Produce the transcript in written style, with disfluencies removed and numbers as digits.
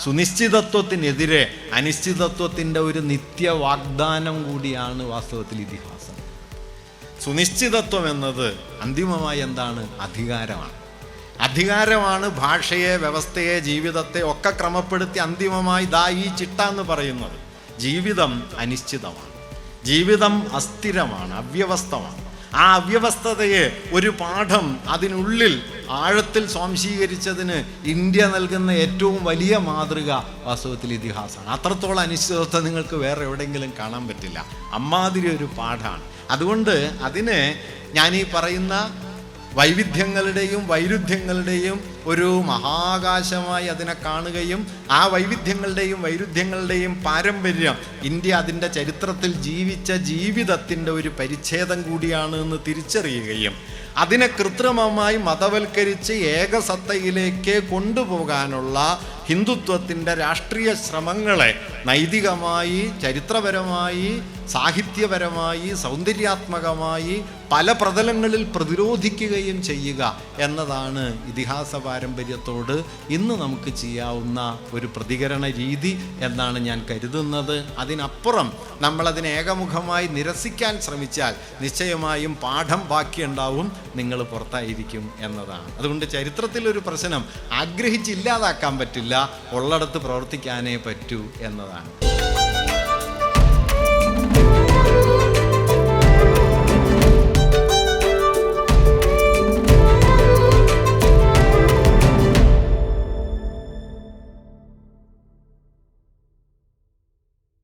സുനിശ്ചിതത്വത്തിനെതിരെ അനിശ്ചിതത്വത്തിൻ്റെ ഒരു നിത്യ വാഗ്ദാനം കൂടിയാണ് വാസ്തവത്തിൽ ഇതിഹാസം. സുനിശ്ചിതത്വം എന്നത് അന്തിമമായി എന്താണ്? അധികാരമാണ് ഭാഷയെ, വ്യവസ്ഥയെ, ജീവിതത്തെ ഒക്കെ ക്രമപ്പെടുത്തി അന്തിമമായി ദാ ഈ ചിട്ട എന്ന് പറയുന്നത്. ജീവിതം അനിശ്ചിതമാണ്, ജീവിതം അസ്ഥിരമാണ്, അവ്യവസ്ഥമാണ്. ആ അവ്യവസ്ഥതയെ ഒരു പാഠം അതിനുള്ളിൽ ആഴത്തിൽ സ്വാംശീകരിച്ചതിന് ഇന്ത്യ നൽകുന്ന ഏറ്റവും വലിയ മാതൃക വാസ്തവത്തിൽ ഇതിഹാസമാണ്. അത്രത്തോളം അനിശ്ചിതത്വം നിങ്ങൾക്ക് വേറെ എവിടെയെങ്കിലും കാണാൻ പറ്റില്ല. അമ്മാതിരി ഒരു പാഠമാണ്. അതുകൊണ്ട് അതിനെ ഞാൻ ഈ പറയുന്ന വൈവിധ്യങ്ങളുടെയും വൈരുദ്ധ്യങ്ങളുടെയും ഒരു മഹാകാശമായി അതിനെ കാണുകയും ആ വൈവിധ്യങ്ങളുടെയും പാരമ്പര്യം ഇന്ത്യ അതിൻ്റെ ചരിത്രത്തിൽ ജീവിച്ച ജീവിതത്തിൻ്റെ ഒരു പരിച്ഛേദം കൂടിയാണ് എന്ന് തിരിച്ചറിയുകയും അതിനെ കൃത്രിമമായി മതവൽക്കരിച്ച് ഏകസത്തയിലേക്ക് കൊണ്ടുപോകാനുള്ള ഹിന്ദുത്വത്തിൻ്റെ രാഷ്ട്രീയ ശ്രമങ്ങളെ നൈതികമായി, ചരിത്രപരമായി, സാഹിത്യപരമായി, സൗന്ദര്യാത്മകമായി പല പ്രതലങ്ങളിൽ പ്രതിരോധിക്കുകയും ചെയ്യുക എന്നതാണ് ഇതിഹാസ പാരമ്പര്യത്തോട് ഇന്ന് നമുക്ക് ചെയ്യാവുന്ന ഒരു പ്രതികരണ രീതി എന്നാണ് ഞാൻ കരുതുന്നത്. അതിനപ്പുറം നമ്മളതിനെ ഏകമുഖമായി നിരസിക്കാൻ ശ്രമിച്ചാൽ നിശ്ചയമായും പാഠം ബാക്കിയുണ്ടാവും, നിങ്ങൾ പുറത്തായിരിക്കും എന്നതാണ്. അതുകൊണ്ട് ചരിത്രത്തിലൊരു പ്രശ്നം ആഗ്രഹിച്ചില്ലാതാക്കാൻ പറ്റില്ല, ഉള്ളിടത്ത് പ്രവർത്തിക്കാനേ പറ്റൂ എന്നതാണ്.